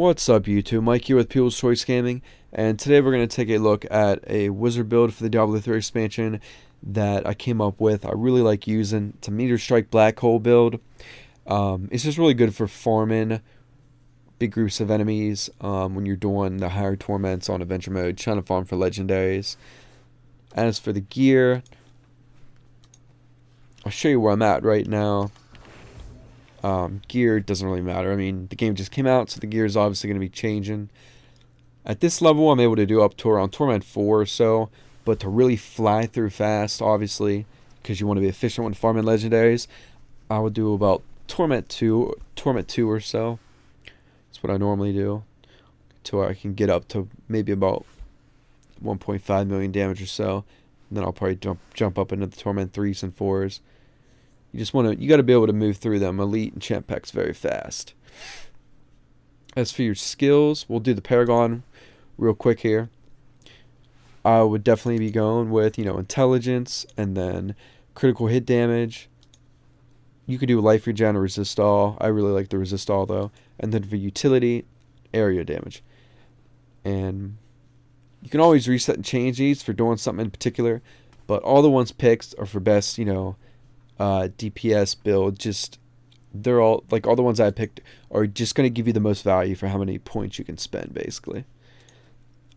What's up YouTube, Mike here with PeoplesChoiceGaming, and today we're going to take a look at a wizard build for the Diablo 3 expansion that I came up with. I really like using. It's a Meteor Strike Blackhole build. It's just really good for farming big groups of enemies when you're doing the higher torments on adventure mode, trying to farm for legendaries. As for the gear, I'll show you where I'm at right now. Gear doesn't really matter. I mean, the game just came out, so the gear is obviously going to be changing. At this level, I'm able to do up to around Torment 4 or so, but to really fly through fast, obviously, because you want to be efficient when farming legendaries, I would do about Torment 2 or so. That's what I normally do, till I can get up to maybe about 1.5 million damage or so. And then I'll probably jump up into the Torment 3s and 4s. You got to be able to move through them elite and champ packs very fast. As for your skills, we'll do the Paragon real quick here. I would definitely be going with, intelligence and then critical hit damage. You could do life regen or resist all. I really like the resist all though. And then for utility, area damage. And you can always reset and change these for doing something in particular, but all the ones picked are for best, DPS build. They're all like all the ones I picked are just going to give you the most value for how many points you can spend, basically.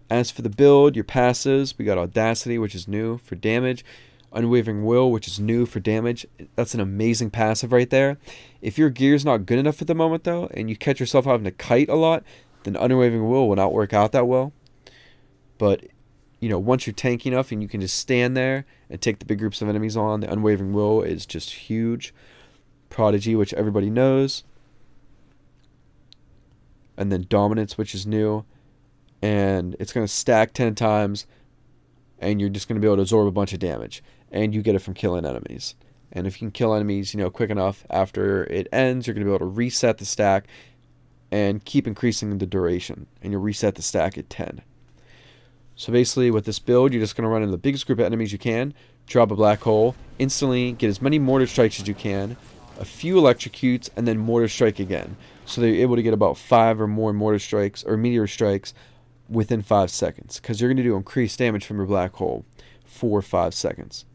As for the build, your passives, we got Audacity, which is new for damage, Unwavering Will, which is new for damage. That's an amazing passive right there. If your gear's not good enough at the moment though, and you catch yourself having to kite a lot, then Unwavering Will not work out that well. But once you're tanky enough and you can just stand there and take the big groups of enemies on, the Unwavering Will is just huge. Prodigy, which everybody knows. And then Dominance, which is new. And it's going to stack 10 times. And you're just going to be able to absorb a bunch of damage. And you get it from killing enemies. And if you can kill enemies, quick enough after it ends, you're going to be able to reset the stack and keep increasing the duration. And you'll reset the stack at 10. So basically with this build, you're just going to run into the biggest group of enemies you can, drop a black hole, instantly get as many mortar strikes as you can, a few electrocutes, and then mortar strike again. So they're able to get about 5 or more mortar strikes or meteor strikes within 5 seconds, because you're going to do increased damage from your black hole for 5 seconds.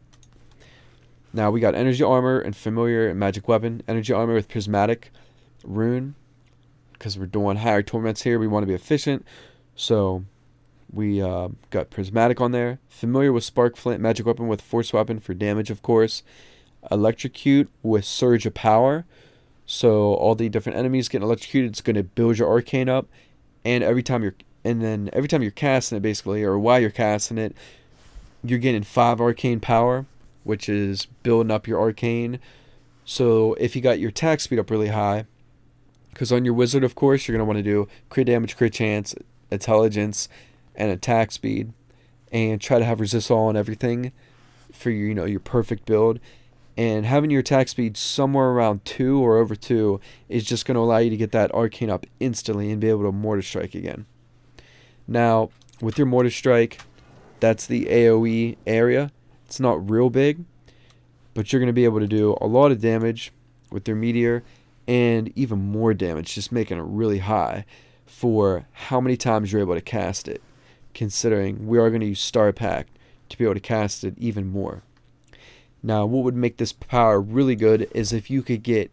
Now we got energy armor and familiar and magic weapon. Energy armor with prismatic rune, because we're doing higher torments here. We want to be efficient, so we got prismatic on there. Familiar with spark flint, magic weapon with force weapon for damage, of course. Electrocute with surge of power, so all the different enemies getting electrocuted, it's going to build your arcane up. And every time you're casting it, basically, or while you're casting it, you're getting 5 arcane power, which is building up your arcane. So if you got your attack speed up really high, because on your wizard, of course, you're going to want to do crit damage, crit chance, intelligence, and attack speed, and try to have resist all and everything for your your perfect build. And having your attack speed somewhere around 2 or over 2 is just going to allow you to get that arcane up instantly and be able to mortar strike again. Now with your mortar strike, that's the AoE area. It's not real big, but you're going to be able to do a lot of damage with your meteor, and even more damage, just making it really high for how many times you're able to cast it, considering we are going to use Star Pack to be able to cast it even more. Now, what would make this power really good is if you could get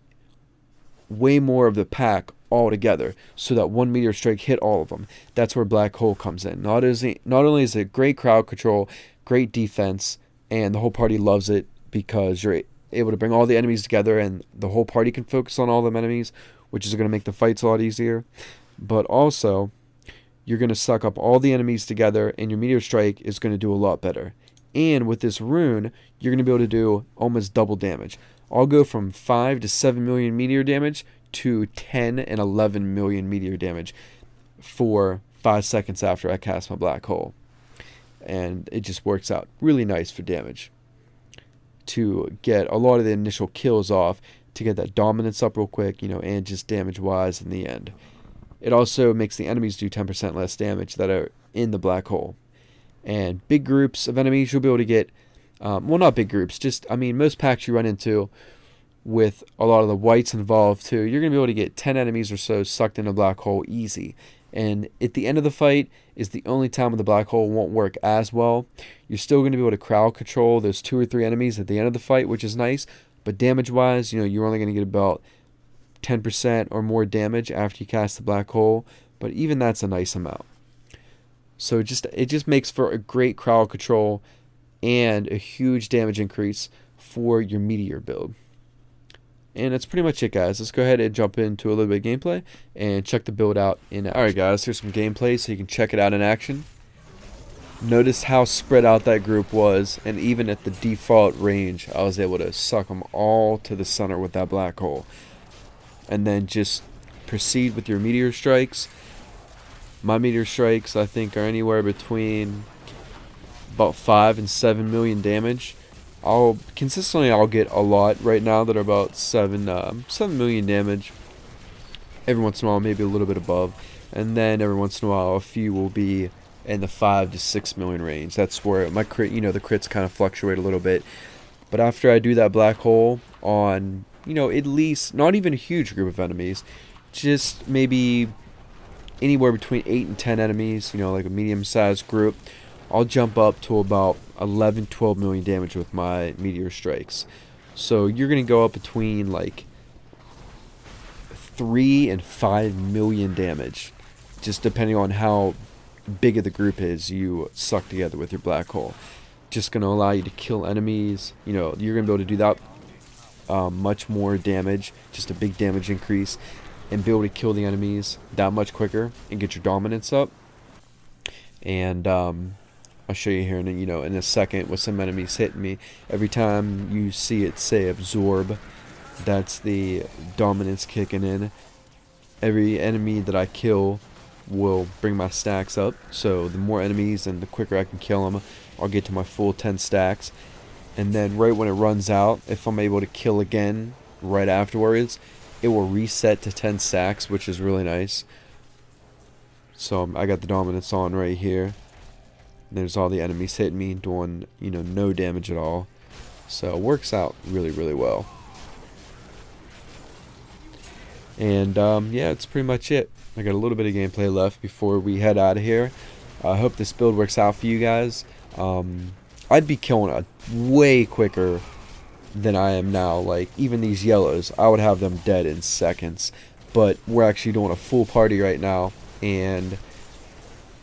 way more of the pack all together, so that one meteor strike hit all of them. That's where Black Hole comes in. Not only is it great crowd control, great defense, and the whole party loves it because you're able to bring all the enemies together and the whole party can focus on all them enemies, which is going to make the fights a lot easier. But also, you're going to suck up all the enemies together, and your meteor strike is going to do a lot better. And with this rune, you're going to be able to do almost double damage. I'll go from 5 to 7 million meteor damage to 10 and 11 million meteor damage for 5 seconds after I cast my black hole. And it just works out really nice for damage, to get a lot of the initial kills off, to get that dominance up real quick, and just damage wise in the end. It also makes the enemies do 10% less damage that are in the black hole. And big groups of enemies you'll be able to get, well, not big groups, just, most packs you run into with a lot of the whites involved too, you're going to be able to get 10 enemies or so sucked in a black hole easy. And at the end of the fight is the only time when the black hole won't work as well. You're still going to be able to crowd control those 2 or 3 enemies at the end of the fight, which is nice. But damage wise, you know, you're only going to get about 10% or more damage after you cast the black hole. But even that's a nice amount. So it just makes for a great crowd control and a huge damage increase for your Meteor build. And that's pretty much it, guys. Let's go ahead and jump into a little bit of gameplay and check the build out in action. Alright guys, here's some gameplay so you can check it out in action. Notice how spread out that group was, and even at the default range I was able to suck them all to the center with that black hole. And then just proceed with your meteor strikes. My meteor strikes I think are anywhere between about 5 and 7 million damage. I'll get a lot right now that are about 7 million damage. Every once in a while maybe a little bit above, and then every once in a while a few will be in the 5 to 6 million range. That's where my crit, you know, the crits kind of fluctuate a little bit. But after I do that black hole on, you know, at least not even a huge group of enemies, just maybe anywhere between 8 and 10 enemies, you know, like a medium-sized group, I'll jump up to about 11-12 million damage with my meteor strikes. So you're going to go up between like 3 and 5 million damage, just depending on how big of the group is you suck together with your black hole. Just going to allow you to kill enemies. You know, you're going to be able to do that much more damage, just a big damage increase, and be able to kill the enemies that much quicker and get your dominance up. And I'll show you here in, you know, in a second with some enemies hitting me. Every time you see it say absorb, that's the dominance kicking in. Every enemy that I kill will bring my stacks up. So the more enemies and the quicker I can kill them, I'll get to my full 10 stacks. And then right when it runs out, if I'm able to kill again right afterwards, it will reset to 10 stacks, which is really nice. So I got the dominance on right here. There's all the enemies hitting me, doing, you know, no damage at all. So it works out really, really well. And yeah, that's pretty much it. I got a little bit of gameplay left before we head out of here. I hope this build works out for you guys. I'd be killing it way quicker than I am now. Like, even these yellows, I would have them dead in seconds. But we're actually doing a full party right now, and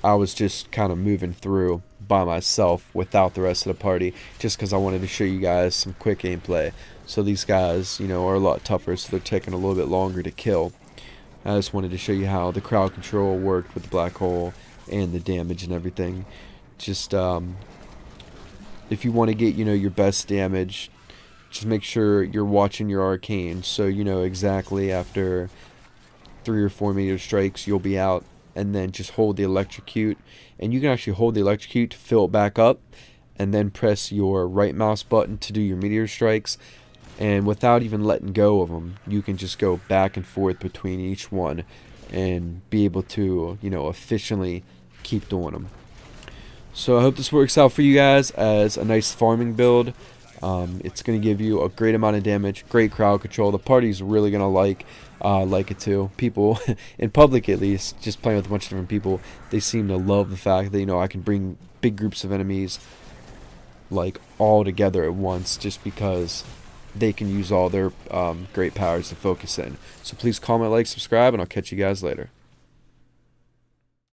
I was just kind of moving through by myself without the rest of the party, just because I wanted to show you guys some quick gameplay. So these guys, you know, are a lot tougher, so they're taking a little bit longer to kill. I just wanted to show you how the crowd control worked with the black hole and the damage and everything. Just if you want to get, you know, your best damage, just make sure you're watching your arcane, so you know exactly after 3 or 4 meteor strikes you'll be out. And then just hold the electrocute, and you can actually hold the electrocute to fill it back up, and then press your right mouse button to do your meteor strikes. And without even letting go of them, you can just go back and forth between each one and be able to, you know, efficiently keep doing them. So I hope this works out for you guys as a nice farming build. It's going to give you a great amount of damage, great crowd control. The party's really going to like it too. People, in public at least, just playing with a bunch of different people, they seem to love the fact that, you know, I can bring big groups of enemies like all together at once, just because they can use all their great powers to focus in. So please comment, like, subscribe, and I'll catch you guys later.